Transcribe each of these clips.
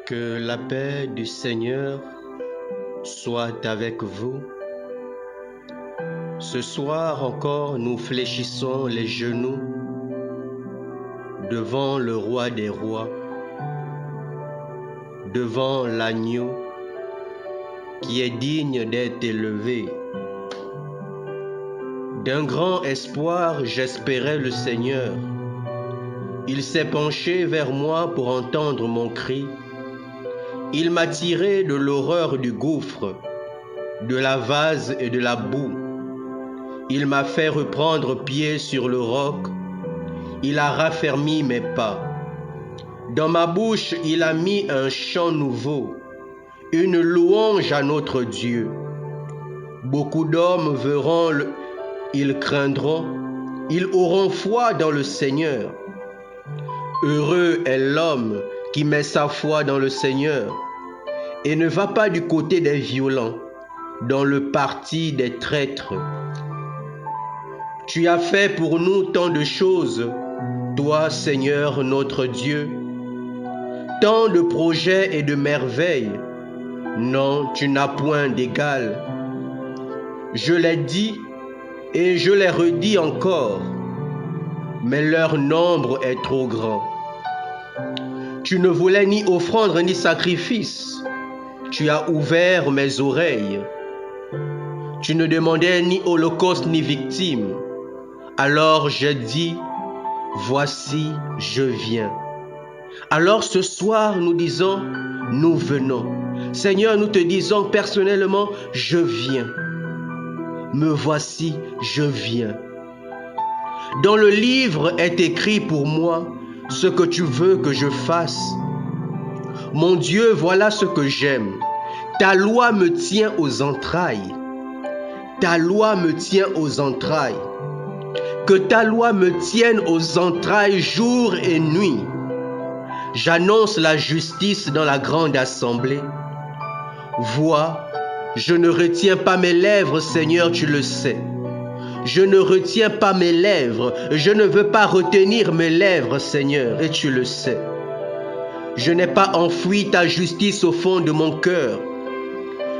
Que la paix du Seigneur soit avec vous. Ce soir encore, nous fléchissons les genoux devant le roi des rois, devant l'agneau qui est digne d'être élevé. D'un grand espoir, j'espérais le Seigneur. Il s'est penché vers moi pour entendre mon cri. Il m'a tiré de l'horreur du gouffre, de la vase et de la boue. Il m'a fait reprendre pied sur le roc. Il a raffermi mes pas. Dans ma bouche, il a mis un chant nouveau, une louange à notre Dieu. Beaucoup d'hommes verront, ils craindront, ils auront foi dans le Seigneur. Heureux est l'homme qui met sa foi dans le Seigneur et ne va pas du côté des violents, dans le parti des traîtres. Tu as fait pour nous tant de choses, toi, Seigneur notre Dieu, tant de projets et de merveilles. Non, tu n'as point d'égal. Je l'ai dit et je l'ai redit encore, mais leur nombre est trop grand. Tu ne voulais ni offrande ni sacrifice. Tu as ouvert mes oreilles. Tu ne demandais ni holocauste ni victime. Alors j'ai dit, voici, je viens. Alors ce soir, nous disons, nous venons. Seigneur, nous te disons personnellement, je viens. Me voici, je viens. Dans le livre est écrit pour moi ce que tu veux que je fasse. Mon Dieu, voilà ce que j'aime. Ta loi me tient aux entrailles. Ta loi me tient aux entrailles. Que ta loi me tienne aux entrailles jour et nuit. J'annonce la justice dans la grande assemblée. Vois, je ne retiens pas mes lèvres, Seigneur, tu le sais. Je ne retiens pas mes lèvres. Je ne veux pas retenir mes lèvres, Seigneur, et tu le sais. Je n'ai pas enfoui ta justice au fond de mon cœur.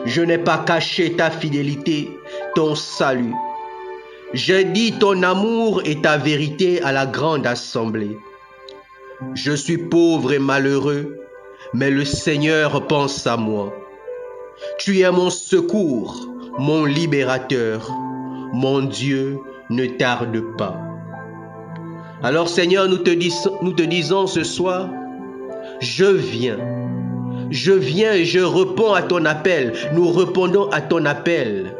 Je n'ai pas caché ta fidélité, ton salut. J'ai dit ton amour et ta vérité à la grande assemblée. Je suis pauvre et malheureux, mais le Seigneur pense à moi. Tu es mon secours, mon libérateur. Mon Dieu, ne tarde pas. Alors Seigneur, nous te disons ce soir, je viens et je réponds à ton appel. Nous répondons à ton appel.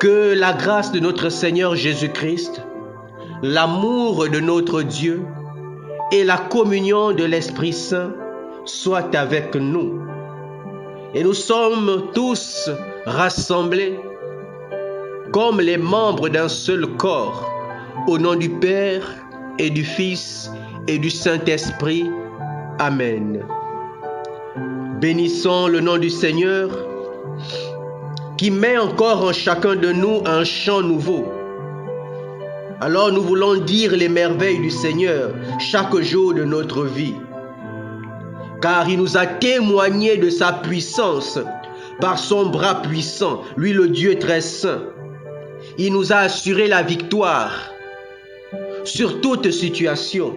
Que la grâce de notre Seigneur Jésus-Christ, l'amour de notre Dieu et la communion de l'Esprit Saint soient avec nous. Et nous sommes tous rassemblés comme les membres d'un seul corps, au nom du Père et du Fils et du Saint-Esprit. Amen. Bénissons le nom du Seigneur qui met encore en chacun de nous un chant nouveau. Alors nous voulons dire les merveilles du Seigneur chaque jour de notre vie. Car il nous a témoigné de sa puissance par son bras puissant, lui le Dieu très saint. Il nous a assuré la victoire sur toute situation.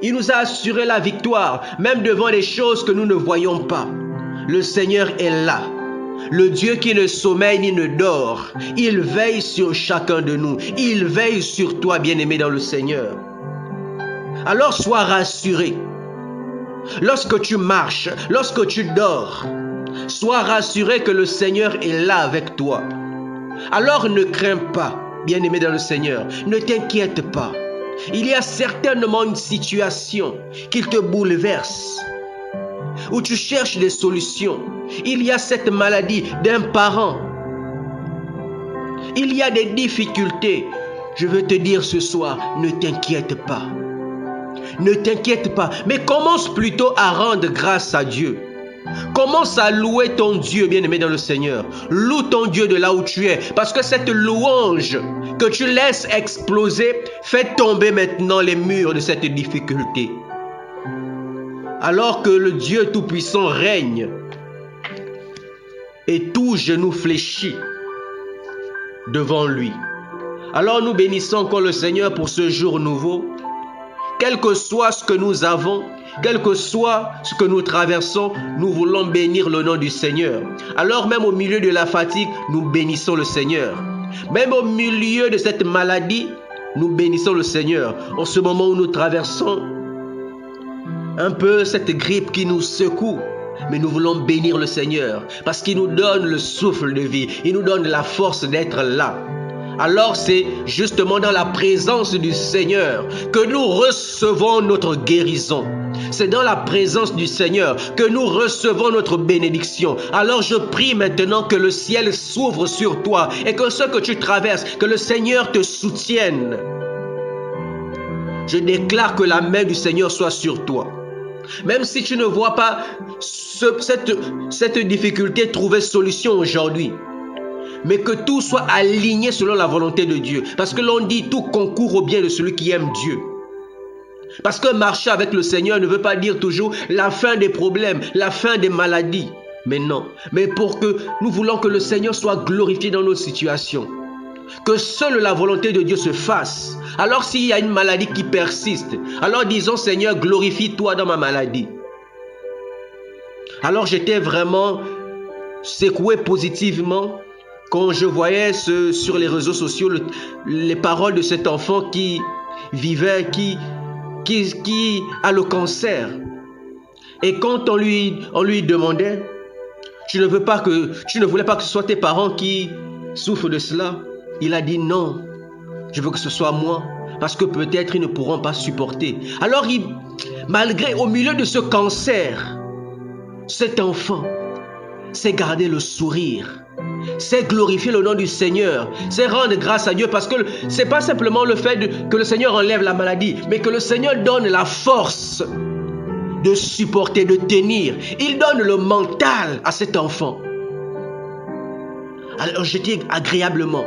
Il nous a assuré la victoire même devant les choses que nous ne voyons pas. Le Seigneur est là. Le Dieu qui ne sommeille ni ne dort. Il veille sur chacun de nous. Il veille sur toi, bien-aimé dans le Seigneur. Alors sois rassuré. Lorsque tu marches, lorsque tu dors, sois rassuré que le Seigneur est là avec toi. Alors ne crains pas, bien-aimé dans le Seigneur. Ne t'inquiète pas. Il y a certainement une situation qui te bouleverse, où tu cherches des solutions. Il y a cette maladie d'un parent. Il y a des difficultés. Je veux te dire ce soir, ne t'inquiète pas. Ne t'inquiète pas, mais commence plutôt à rendre grâce à Dieu. Commence à louer ton Dieu, bien-aimé dans le Seigneur. Loue ton Dieu de là où tu es, parce que cette louange que tu laisses exploser fait tomber maintenant les murs de cette difficulté. alors que le Dieu Tout-Puissant règne et tout genou fléchit devant lui. Alors nous bénissons encore le Seigneur pour ce jour nouveau. Quel que soit ce que nous avons, quel que soit ce que nous traversons, nous voulons bénir le nom du Seigneur. Alors même au milieu de la fatigue, nous bénissons le Seigneur. Même au milieu de cette maladie, nous bénissons le Seigneur. En ce moment où nous traversons un peu cette grippe qui nous secoue, mais nous voulons bénir le Seigneur parce qu'il nous donne le souffle de vie. Il nous donne la force d'être là. Alors c'est justement dans la présence du Seigneur que nous recevons notre guérison. C'est dans la présence du Seigneur que nous recevons notre bénédiction. Alors je prie maintenant que le ciel s'ouvre sur toi et que ce que tu traverses, que le Seigneur te soutienne. Je déclare que la main du Seigneur soit sur toi. Même si tu ne vois pas cette difficulté trouver solution aujourd'hui, mais que tout soit aligné selon la volonté de Dieu. Parce que l'on dit tout concourt au bien de celui qui aime Dieu. Parce que marcher avec le Seigneur ne veut pas dire toujours la fin des problèmes, la fin des maladies. Mais non, mais pour que nous voulons que le Seigneur soit glorifié dans nos situations. Que seule la volonté de Dieu se fasse. Alors s'il y a une maladie qui persiste, alors disons Seigneur, glorifie-toi dans ma maladie. Alors j'étais vraiment secoué positivement quand je voyais sur les réseaux sociaux les paroles de cet enfant qui vivait, qui a le cancer. Et quand on lui demandait, tu ne voulais pas que ce soit tes parents qui souffrent de cela, il a dit non, je veux que ce soit moi, parce que peut-être ils ne pourront pas supporter. Alors malgré au milieu de ce cancer, cet enfant s'est gardé le sourire. C'est glorifier le nom du Seigneur, c'est rendre grâce à Dieu parce que c'est pas simplement le fait que le Seigneur enlève la maladie, mais que le Seigneur donne la force de supporter, de tenir. Il donne le mental à cet enfant. Alors j'étais agréablement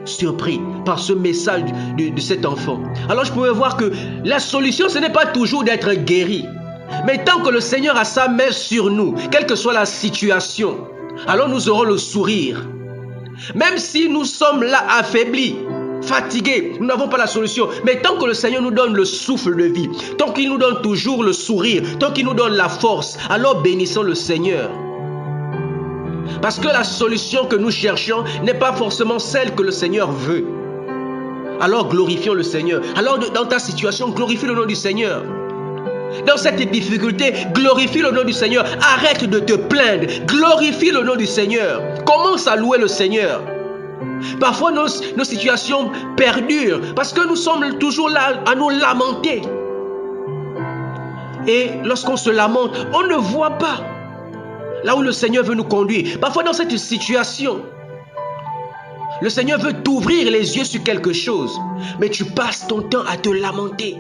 surpris par ce message de cet enfant. Alors je pouvais voir que la solution ce n'est pas toujours d'être guéri, mais tant que le Seigneur a sa main sur nous, quelle que soit la situation, alors nous aurons le sourire. Même si nous sommes là affaiblis, fatigués, nous n'avons pas la solution. Mais tant que le Seigneur nous donne le souffle de vie, tant qu'il nous donne toujours le sourire, tant qu'il nous donne la force, alors bénissons le Seigneur. Parce que la solution que nous cherchons n'est pas forcément celle que le Seigneur veut. Alors glorifions le Seigneur. Alors dans ta situation, glorifie le nom du Seigneur. Dans cette difficulté, glorifie le nom du Seigneur. Arrête de te plaindre. Glorifie le nom du Seigneur. Commence à louer le Seigneur. Parfois, nos situations perdurent parce que nous sommes toujours là à nous lamenter. Et lorsqu'on se lamente, on ne voit pas là où le Seigneur veut nous conduire. Parfois, dans cette situation, le Seigneur veut t'ouvrir les yeux sur quelque chose, mais tu passes ton temps à te lamenter.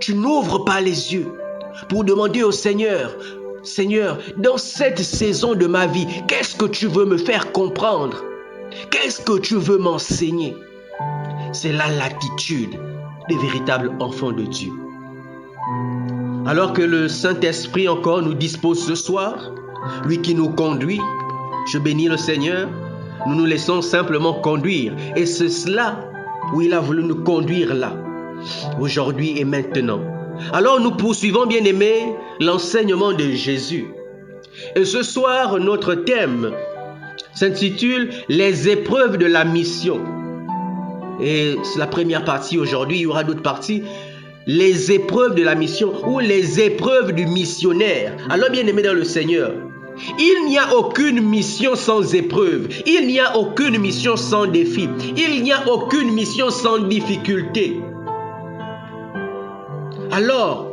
Tu n'ouvres pas les yeux pour demander au Seigneur, Seigneur, dans cette saison de ma vie, qu'est-ce que tu veux me faire comprendre? Qu'est-ce que tu veux m'enseigner? C'est là l'attitude des véritables enfants de Dieu. Alors que le Saint-Esprit encore nous dispose ce soir, lui qui nous conduit, je bénis le Seigneur, nous nous laissons simplement conduire. Et c'est cela où il a voulu nous conduire là, aujourd'hui et maintenant. Alors nous poursuivons, bien-aimés, l'enseignement de Jésus. Et ce soir, notre thème s'intitule « Les épreuves de la mission ». Et c'est la première partie aujourd'hui, il y aura d'autres parties. Les épreuves de la mission ou les épreuves du missionnaire. Alors, bien-aimés dans le Seigneur, il n'y a aucune mission sans épreuve. Il n'y a aucune mission sans défi. Il n'y a aucune mission sans difficulté. Alors,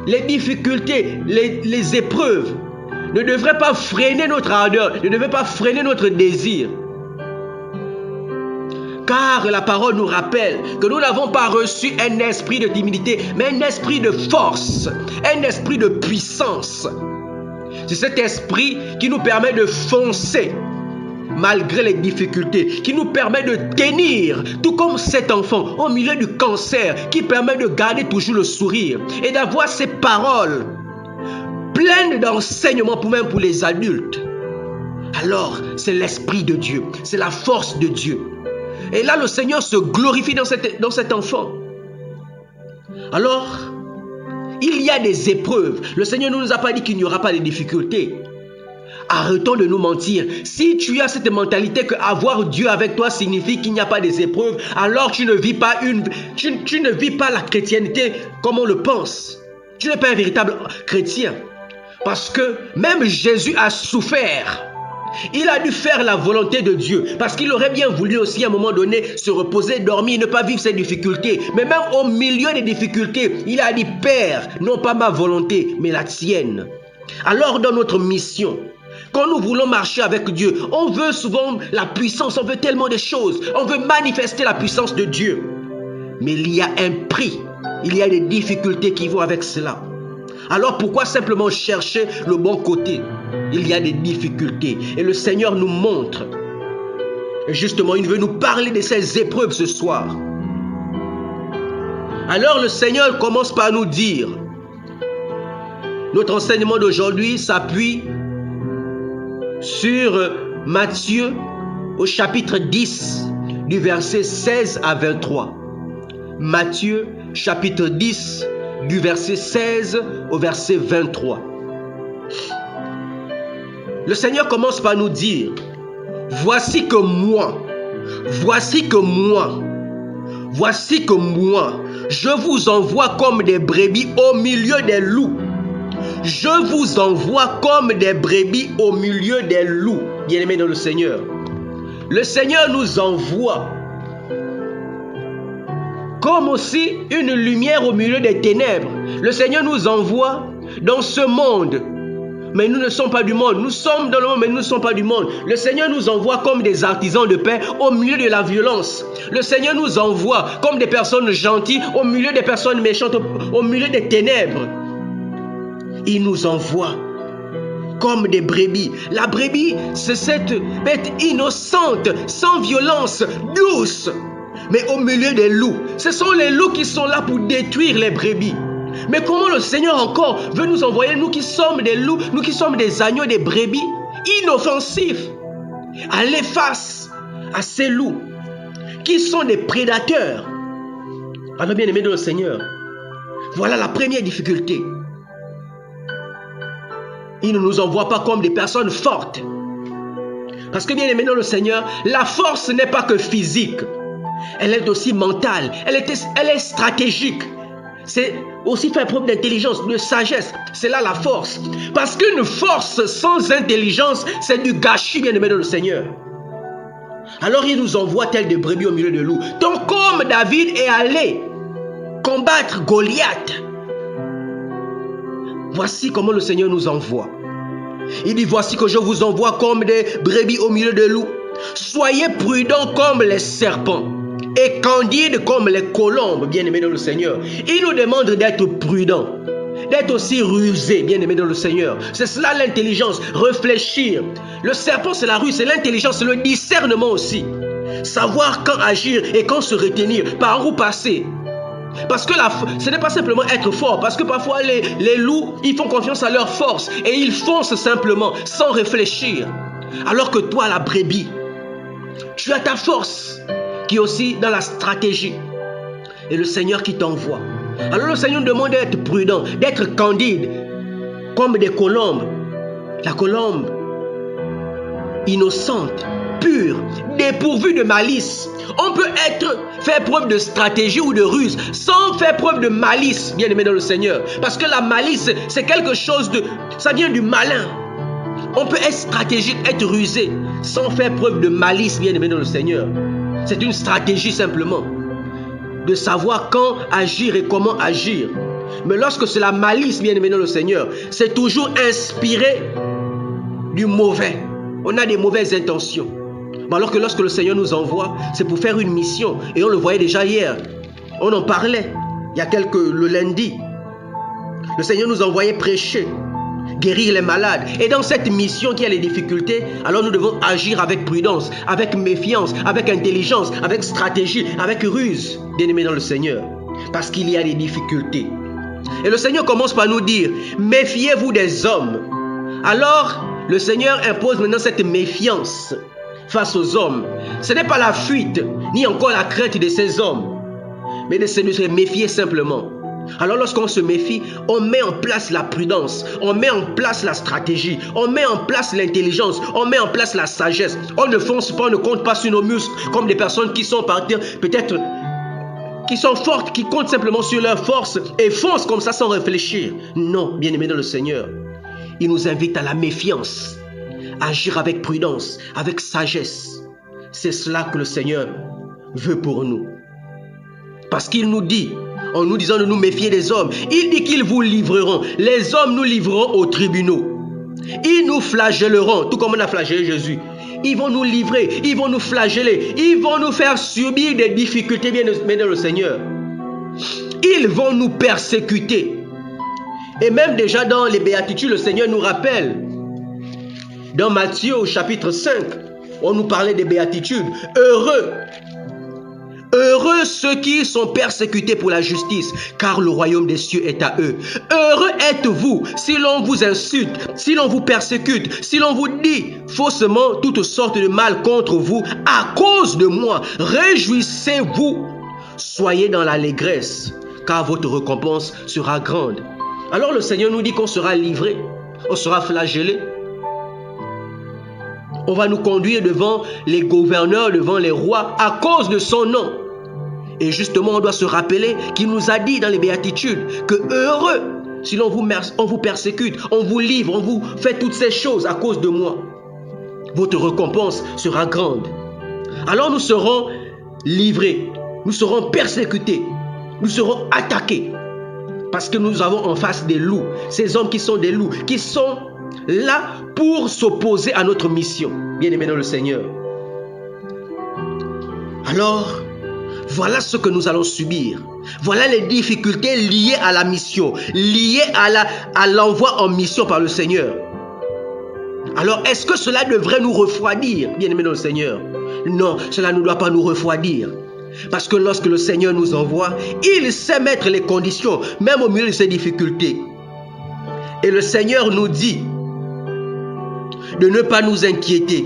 les difficultés, les épreuves ne devraient pas freiner notre ardeur, ne devraient pas freiner notre désir. Car la parole nous rappelle que nous n'avons pas reçu un esprit de timidité, mais un esprit de force, un esprit de puissance. C'est cet esprit qui nous permet de foncer malgré les difficultés, qui nous permet de tenir, tout comme cet enfant, au milieu du cancer, qui permet de garder toujours le sourire et d'avoir ces paroles pleines d'enseignements même pour les adultes. Alors, c'est l'Esprit de Dieu, c'est la force de Dieu. Et là, le Seigneur se glorifie dans cet enfant. Alors, il y a des épreuves. Le Seigneur ne nous a pas dit qu'il n'y aura pas de difficultés. Arrêtons de nous mentir. Si tu as cette mentalité que avoir Dieu avec toi signifie qu'il n'y a pas des épreuves, alors tu ne vis pas tu ne vis pas la chrétienté comme on le pense. Tu n'es pas un véritable chrétien. Parce que même Jésus a souffert. Il a dû faire la volonté de Dieu parce qu'il aurait bien voulu aussi à un moment donné se reposer, dormir, ne pas vivre ses difficultés. Mais même au milieu des difficultés, il a dit: Père, non pas ma volonté, mais la tienne. Alors dans notre mission, quand nous voulons marcher avec Dieu, on veut souvent la puissance, on veut tellement de choses, on veut manifester la puissance de Dieu. Mais il y a un prix, il y a des difficultés qui vont avec cela. Alors pourquoi simplement chercher le bon côté? Il y a des difficultés et le Seigneur nous montre. Et justement, il veut nous parler de ces épreuves ce soir. Alors le Seigneur commence par nous dire, notre enseignement d'aujourd'hui s'appuie sur Matthieu au chapitre 10 du verset 16 à 23. Matthieu chapitre 10 du verset 16 au verset 23. Le Seigneur commence par nous dire: voici que moi, je vous envoie comme des brebis au milieu des loups. Je vous envoie comme des brebis au milieu des loups. Bien-aimés dans le Seigneur, le Seigneur nous envoie comme aussi une lumière au milieu des ténèbres. Le Seigneur nous envoie dans ce monde, mais nous ne sommes pas du monde. Nous sommes dans le monde, mais nous ne sommes pas du monde. Le Seigneur nous envoie comme des artisans de paix au milieu de la violence. Le Seigneur nous envoie comme des personnes gentilles au milieu des personnes méchantes, au milieu des ténèbres. Il nous envoie comme des brebis. La brebis, c'est cette bête innocente, sans violence, douce. Mais au milieu des loups, ce sont les loups qui sont là pour détruire les brebis. Mais comment le Seigneur encore veut nous envoyer, nous qui sommes des loups, nous qui sommes des agneaux, des brebis, inoffensifs, aller face à ces loups qui sont des prédateurs. Alors bien aimés dans le Seigneur, voilà la première difficulté. Il ne nous envoie pas comme des personnes fortes. Parce que bien aimés dans le Seigneur, la force n'est pas que physique. Elle est aussi mentale, elle est stratégique. C'est aussi faire preuve d'intelligence, de sagesse. C'est là la force. Parce qu'une force sans intelligence, c'est du gâchis, bien aimé dans le Seigneur. Alors il nous envoie tel des brebis au milieu de loups. Donc comme David est allé combattre Goliath, voici comment le Seigneur nous envoie. Il dit: voici que je vous envoie comme des brebis au milieu de loups. Soyez prudents comme les serpents et candides comme les colombes, bien-aimés dans le Seigneur. Il nous demande d'être prudents, d'être aussi rusés, bien-aimés dans le Seigneur. C'est cela l'intelligence, réfléchir. Le serpent, c'est la ruse, c'est l'intelligence, c'est le discernement aussi. Savoir quand agir et quand se retenir, par où passer. Parce que ce n'est pas simplement être fort, parce que parfois les loups, ils font confiance à leur force et ils foncent simplement, sans réfléchir. Alors que toi, la brebis, tu as ta force qui est aussi dans la stratégie. Et le Seigneur qui t'envoie. Alors le Seigneur nous demande d'être prudent, d'être candide, comme des colombes. La colombe, innocente, pure, dépourvue de malice. On peut faire preuve de stratégie ou de ruse sans faire preuve de malice, bien aimé dans le Seigneur. Parce que la malice, c'est quelque chose ça vient du malin. On peut être stratégique, être rusé, sans faire preuve de malice, bien aimé dans le Seigneur. C'est une stratégie simplement, de savoir quand agir et comment agir. Mais lorsque c'est la malice, bien aimé dans le Seigneur, c'est toujours inspiré du mauvais. On a des mauvaises intentions. Mais alors que lorsque le Seigneur nous envoie, c'est pour faire une mission. Et on le voyait déjà hier. On en parlait il y a le lundi. Le Seigneur nous envoyait prêcher, guérir les malades. Et dans cette mission qui a les difficultés, alors nous devons agir avec prudence, avec méfiance, avec intelligence, avec stratégie, avec ruse, bien-aimés dans le Seigneur. Parce qu'il y a des difficultés. Et le Seigneur commence par nous dire, méfiez-vous des hommes. Alors, le Seigneur impose maintenant cette méfiance face aux hommes. Ce n'est pas la fuite, ni encore la crainte de ces hommes, mais de se méfier simplement. Alors lorsqu'on se méfie, on met en place la prudence, on met en place la stratégie, on met en place l'intelligence, on met en place la sagesse. On ne fonce pas, on ne compte pas sur nos muscles comme des personnes qui sont par terre, peut-être qui sont fortes, qui comptent simplement sur leur force et foncent comme ça sans réfléchir. Non, bien-aimés dans le Seigneur, il nous invite à la méfiance, à agir avec prudence, avec sagesse. C'est cela que le Seigneur veut pour nous. Parce qu'il nous dit, en nous disant de nous méfier des hommes, il dit qu'ils vous livreront. Les hommes nous livreront aux tribunaux. Ils nous flagelleront, tout comme on a flagellé Jésus. Ils vont nous livrer, ils vont nous flageller, ils vont nous faire subir des difficultés, bien dans le Seigneur. Ils vont nous persécuter. Et même déjà dans les béatitudes, le Seigneur nous rappelle. Dans Matthieu au chapitre 5, on nous parlait des béatitudes. Heureux ceux qui sont persécutés pour la justice, car le royaume des cieux est à eux. Heureux êtes-vous si l'on vous insulte, si l'on vous persécute, si l'on vous dit faussement toutes sortes de mal contre vous à cause de moi. Réjouissez-vous, soyez dans l'allégresse, car votre récompense sera grande. Alors le Seigneur nous dit qu'on sera livré, on sera flagellé. On va nous conduire devant les gouverneurs, devant les rois, à cause de son nom. Et justement, on doit se rappeler qu'il nous a dit dans les béatitudes que heureux, si on vous persécute, on vous livre, on vous fait toutes ces choses à cause de moi. Votre récompense sera grande. Alors nous serons livrés, nous serons persécutés, nous serons attaqués. Parce que nous avons en face des loups, ces hommes qui sont des loups, qui sont là pour s'opposer à notre mission, bien-aimés dans le Seigneur. Alors, voilà ce que nous allons subir. Voilà les difficultés liées à la mission, liées à l'envoi en mission par le Seigneur. Alors, est-ce que cela devrait nous refroidir, bien-aimés dans le Seigneur? Non, cela ne doit pas nous refroidir. Parce que lorsque le Seigneur nous envoie, il sait mettre les conditions, même au milieu de ces difficultés. Et le Seigneur nous dit de ne pas nous inquiéter.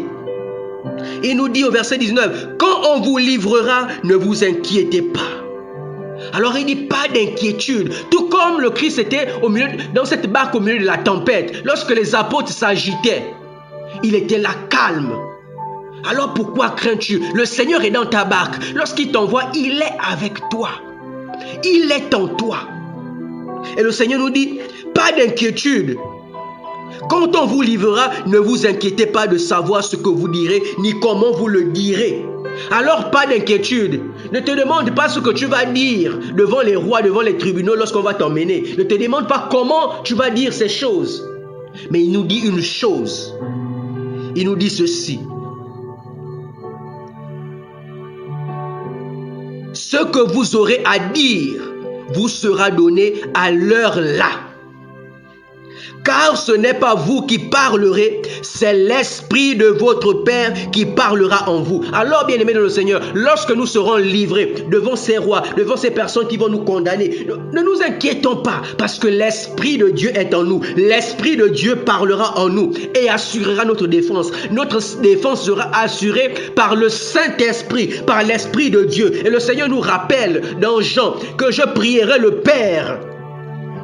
Il nous dit au verset 19, quand on vous livrera, ne vous inquiétez pas. Alors il dit pas d'inquiétude. Tout comme le Christ était dans cette barque au milieu de la tempête. Lorsque les apôtres s'agitaient, il était là calme. Alors pourquoi crains-tu? Le Seigneur est dans ta barque. Lorsqu'il t'envoie, il est avec toi. Il est en toi. Et le Seigneur nous dit, pas d'inquiétude. Quand on vous livrera, ne vous inquiétez pas de savoir ce que vous direz, ni comment vous le direz. Alors pas d'inquiétude. Ne te demande pas ce que tu vas dire devant les rois, devant les tribunaux lorsqu'on va t'emmener. Ne te demande pas comment tu vas dire ces choses. Mais il nous dit une chose. Il nous dit ceci. Ce que vous aurez à dire vous sera donné à l'heure là. Car ce n'est pas vous qui parlerez, c'est l'Esprit de votre Père qui parlera en vous. Alors, bien-aimés dans le Seigneur, lorsque nous serons livrés devant ces rois, devant ces personnes qui vont nous condamner, ne nous inquiétons pas, parce que l'Esprit de Dieu est en nous. L'Esprit de Dieu parlera en nous et assurera notre défense. Notre défense sera assurée par le Saint-Esprit, par l'Esprit de Dieu. Et le Seigneur nous rappelle dans Jean que je prierai le Père.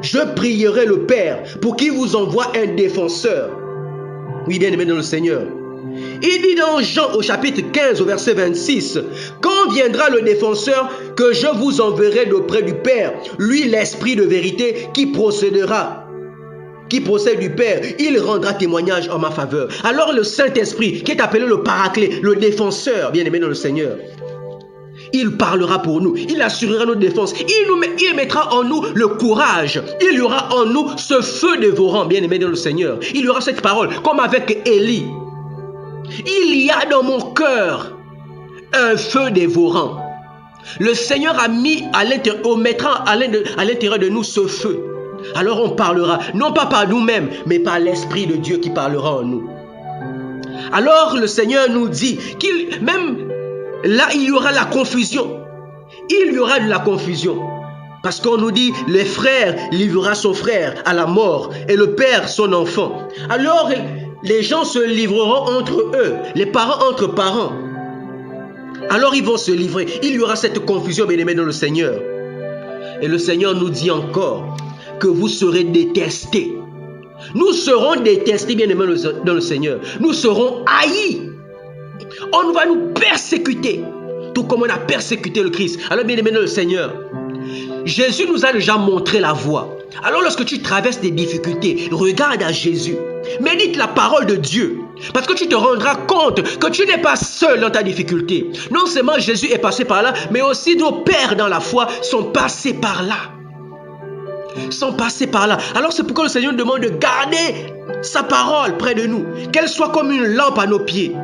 Je prierai le Père pour qu'il vous envoie un défenseur. Oui, bien aimé dans le Seigneur. Il dit dans Jean au chapitre 15 au verset 26, quand viendra le défenseur que je vous enverrai d'auprès du Père, lui l'Esprit de vérité qui procède du Père, il rendra témoignage en ma faveur. Alors le Saint-Esprit qui est appelé le Paraclet, le défenseur, bien aimé dans le Seigneur, il parlera pour nous, il assurera notre défense, il mettra en nous le courage, il y aura en nous ce feu dévorant, bien aimé dans le Seigneur. Il y aura cette parole, comme avec Élie. Il y a dans mon cœur un feu dévorant. Le Seigneur a mis mettra à l'intérieur de nous ce feu. alors on parlera, non pas par nous-mêmes, mais par l'Esprit de Dieu qui parlera en nous. Alors le Seigneur nous dit qu'il, même là, il y aura la confusion. Il y aura de la confusion. Parce qu'on nous dit, les frères livrera son frère à la mort et le père son enfant. Alors les gens se livreront entre eux, les parents entre parents. Alors ils vont se livrer. Il y aura cette confusion, bien-aimés dans le Seigneur. Et le Seigneur nous dit encore que vous serez détestés. Nous serons détestés, bien-aimés dans le Seigneur. Nous serons haïs. On va nous persécuter, tout comme on a persécuté le Christ. Alors, bien-aimés dans le Seigneur, Jésus nous a déjà montré la voie. Alors, lorsque tu traverses des difficultés, regarde à Jésus. Médite la parole de Dieu. Parce que tu te rendras compte que tu n'es pas seul dans ta difficulté. Non seulement Jésus est passé par là, mais aussi nos pères dans la foi sont passés par là. Sont passés par là. Alors c'est pourquoi le Seigneur nous demande de garder sa parole près de nous. Qu'elle soit comme une lampe à nos pieds.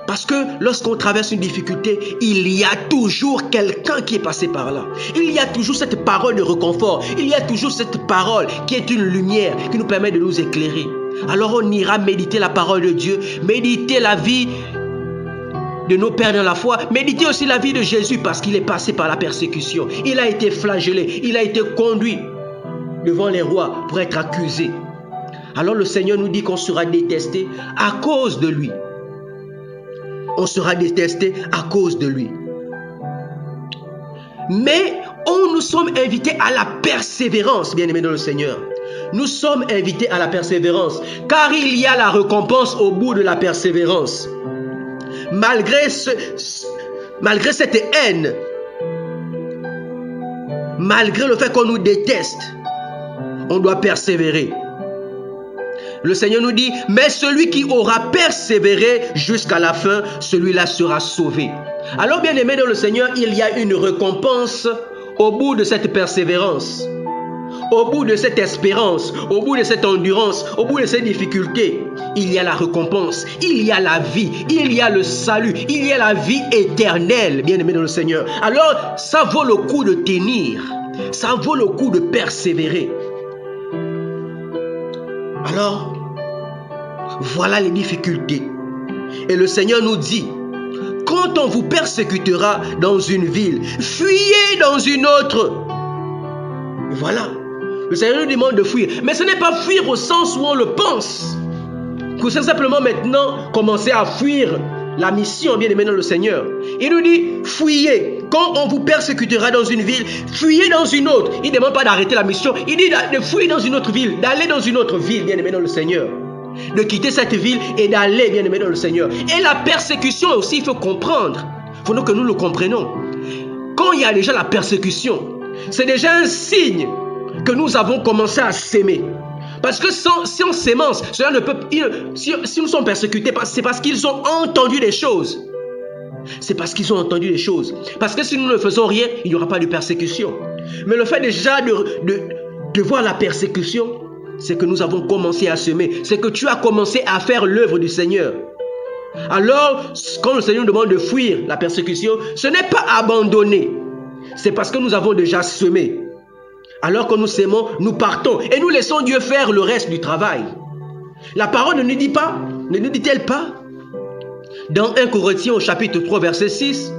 Parce que lorsqu'on traverse une difficulté, il y a toujours quelqu'un qui est passé par là. Il y a toujours cette parole de réconfort. Il y a toujours cette parole qui est une lumière qui nous permet de nous éclairer. Alors on ira méditer la parole de Dieu, méditer la vie de nos pères dans la foi, méditer aussi la vie de Jésus parce qu'il est passé par la persécution. Il a été flagellé, il a été conduit devant les rois pour être accusé. Alors le Seigneur nous dit qu'on sera détesté à cause de lui. On sera détesté à cause de lui. Mais nous sommes invités à la persévérance, bien-aimés dans le Seigneur. Nous sommes invités à la persévérance, car il y a la récompense au bout de la persévérance. Malgré cette haine, malgré le fait qu'on nous déteste, on doit persévérer. Le Seigneur nous dit, mais celui qui aura persévéré jusqu'à la fin, celui-là sera sauvé. Alors, bien-aimés dans le Seigneur, il y a une récompense au bout de cette persévérance, au bout de cette espérance, au bout de cette endurance, au bout de ces difficultés. Il y a la récompense, il y a la vie, il y a le salut, il y a la vie éternelle, bien-aimés dans le Seigneur. Alors, ça vaut le coup de tenir, ça vaut le coup de persévérer. Alors, voilà les difficultés. Et le Seigneur nous dit, quand on vous persécutera dans une ville, fuyez dans une autre. Voilà. Le Seigneur nous demande de fuir. Mais ce n'est pas fuir au sens où on le pense. Que c'est simplement maintenant commencer à fuir la mission, bien aimé dans le Seigneur. Il nous dit, fuyez. Quand on vous persécutera dans une ville, fuyez dans une autre. Il ne demande pas d'arrêter la mission. Il dit de fuir dans une autre ville, d'aller dans une autre ville, bien aimé dans le Seigneur. De quitter cette ville et d'aller, bien aimé dans le Seigneur. Et la persécution aussi, il faut comprendre. Il faut que nous le comprenions. Quand il y a déjà la persécution, c'est déjà un signe que nous avons commencé à s'aimer. Parce que si on s'aimance, cela ne peut, si nous sommes persécutés, c'est parce qu'ils ont entendu des choses. C'est parce qu'ils ont entendu des choses. Parce que si nous ne faisons rien, il n'y aura pas de persécution. Mais le fait déjà de voir la persécution, c'est que nous avons commencé à semer. C'est que tu as commencé à faire l'œuvre du Seigneur. Alors, quand le Seigneur nous demande de fuir la persécution, ce n'est pas abandonner. C'est parce que nous avons déjà semé. Alors que nous sémons, nous partons et nous laissons Dieu faire le reste du travail. La parole ne nous dit-elle pas, dans 1 Corinthiens au chapitre 3, verset 6,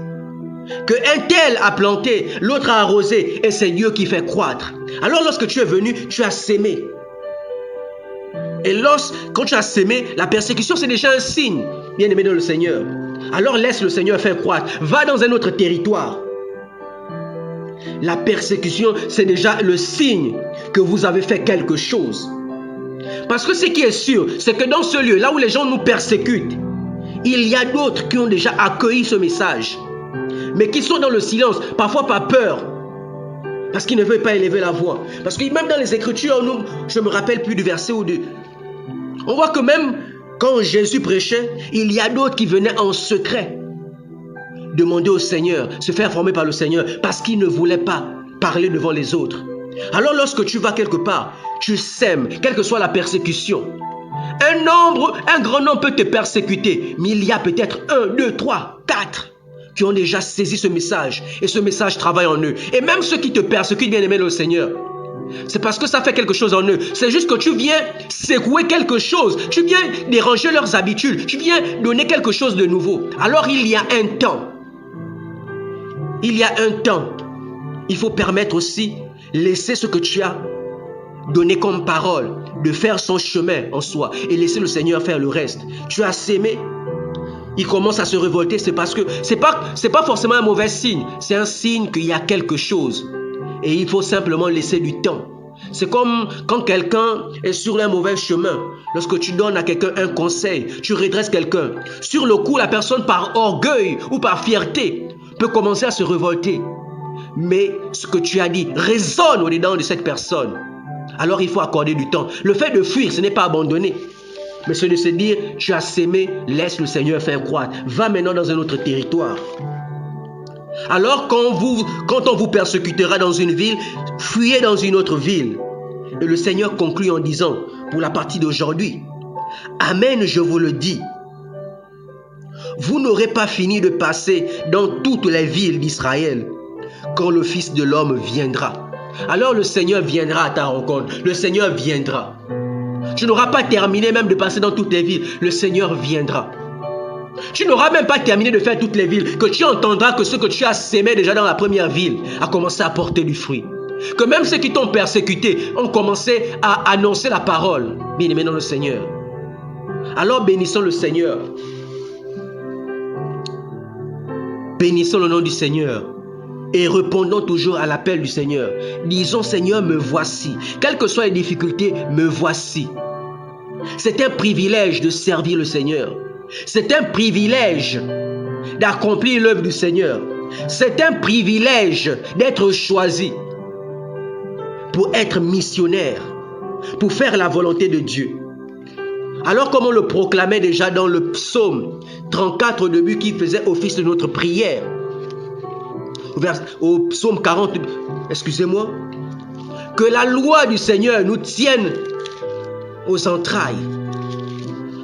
que un tel a planté, l'autre a arrosé, et c'est Dieu qui fait croître. Alors lorsque tu es venu, tu as sémé. Et quand tu as sémé, la persécution c'est déjà un signe, bien aimé dans le Seigneur. Alors laisse le Seigneur faire croître. Va dans un autre territoire. La persécution, c'est déjà le signe que vous avez fait quelque chose. Parce que ce qui est sûr, c'est que dans ce lieu, là où les gens nous persécutent, il y a d'autres qui ont déjà accueilli ce message, mais qui sont dans le silence, parfois par peur, parce qu'ils ne veulent pas élever la voix. Parce que même dans les Écritures, je ne me rappelle plus du verset ou deux, on voit que même quand Jésus prêchait, il y a d'autres qui venaient en secret demander au Seigneur, se faire former par le Seigneur, parce qu'ils ne voulaient pas parler devant les autres. Alors lorsque tu vas quelque part, tu sèmes, quelle que soit la persécution. Un grand nombre peut te persécuter, mais il y a peut-être 1, 2, 3, 4 qui ont déjà saisi ce message, et ce message travaille en eux. Et même ceux qui te persécutent, bien aimé le Seigneur, C'est parce que ça fait quelque chose en eux. C'est juste que tu viens secouer quelque chose. Tu viens déranger leurs habitudes. Tu viens donner quelque chose de nouveau. Alors il y a un temps. Il y a un temps. Il faut permettre aussi, laisser ce que tu as donné comme parole, de faire son chemin en soi et laisser le Seigneur faire le reste. Tu as sémé. Il commence à se révolter, c'est parce que c'est pas forcément un mauvais signe, c'est un signe qu'il y a quelque chose et il faut simplement laisser du temps. C'est comme quand quelqu'un est sur un mauvais chemin. Lorsque tu donnes à quelqu'un un conseil, tu redresses quelqu'un. Sur le coup, la personne par orgueil ou par fierté peut commencer à se révolter. Mais ce que tu as dit résonne au-dedans de cette personne. Alors il faut accorder du temps. Le fait de fuir, ce n'est pas abandonner. Mais c'est de se dire, tu as sémé, laisse le Seigneur faire croître. Va maintenant dans un autre territoire. Alors quand on vous persécutera dans une ville, fuyez dans une autre ville. Et le Seigneur conclut en disant, pour la partie d'aujourd'hui, Amen, je vous le dis. Vous n'aurez pas fini de passer dans toutes les villes d'Israël quand le Fils de l'homme viendra. Alors le Seigneur viendra à ta rencontre. Le Seigneur viendra. Tu n'auras pas terminé même de passer dans toutes les villes. Le Seigneur viendra. Tu n'auras même pas terminé de faire toutes les villes. Que tu entendras que ce que tu as sémé déjà dans la première ville a commencé à porter du fruit. Que même ceux qui t'ont persécuté ont commencé à annoncer la parole. Bien-aimés dans le Seigneur. Alors bénissons le Seigneur. Bénissons le nom du Seigneur. Et répondons toujours à l'appel du Seigneur. Disons, Seigneur, me voici. Quelles que soient les difficultés, me voici. C'est un privilège de servir le Seigneur. C'est un privilège d'accomplir l'œuvre du Seigneur. C'est un privilège d'être choisi pour être missionnaire, pour faire la volonté de Dieu. Alors comme on le proclamait déjà dans le psaume 34 au début qui faisait office de notre prière, au psaume 40, excusez-moi, que la loi du Seigneur nous tienne aux entrailles.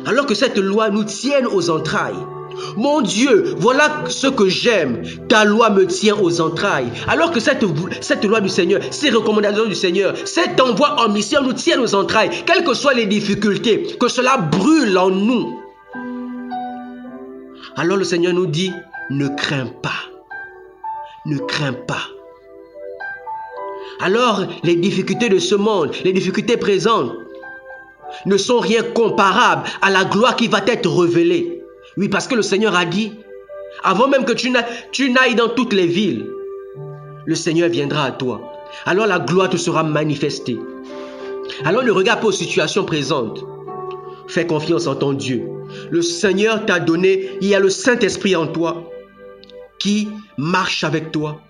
Alors que cette loi nous tienne aux entrailles. Mon Dieu, voilà ce que j'aime. Ta loi me tient aux entrailles. Alors que cette loi du Seigneur, ces recommandations du Seigneur, cet envoi en mission nous tiennent aux entrailles. Quelles que soient les difficultés, que cela brûle en nous. Alors le Seigneur nous dit, ne crains pas. Ne crains pas. Alors les difficultés de ce monde, les difficultés présentes, ne sont rien comparables à la gloire qui va être révélée. Oui, parce que le Seigneur a dit, avant même que tu n'ailles dans toutes les villes, le Seigneur viendra à toi. Alors la gloire te sera manifestée. Alors ne regarde pas aux situations présentes. Fais confiance en ton Dieu. Le Seigneur t'a donné, il y a le Saint-Esprit en toi qui marche avec toi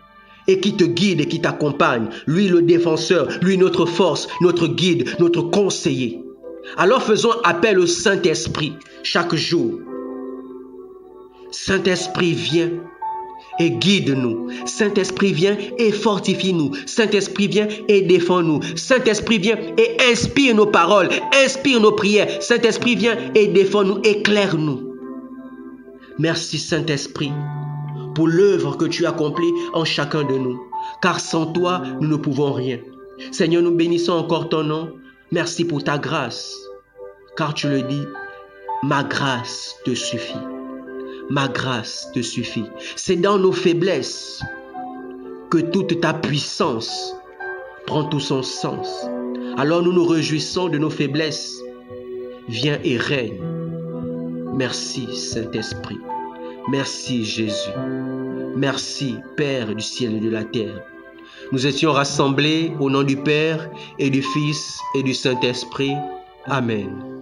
et qui te guide et qui t'accompagne. Lui, le défenseur, lui, notre force, notre guide, notre conseiller. Alors faisons appel au Saint-Esprit chaque jour. Saint-Esprit, viens et guide-nous. Saint-Esprit, viens et fortifie-nous. Saint-Esprit, viens et défends-nous. Saint-Esprit, viens et inspire nos paroles, inspire nos prières. Saint-Esprit, viens et défends-nous, éclaire-nous. Merci Saint-Esprit pour l'œuvre que tu accomplis en chacun de nous. Car sans toi, nous ne pouvons rien. Seigneur, nous bénissons encore ton nom. Merci pour ta grâce. Car tu le dis, ma grâce te suffit. Ma grâce te suffit. C'est dans nos faiblesses que toute ta puissance prend tout son sens. Alors nous nous réjouissons de nos faiblesses. Viens et règne. Merci Saint-Esprit. Merci Jésus. Merci Père du ciel et de la terre. Nous étions rassemblés au nom du Père et du Fils et du Saint-Esprit. Amen.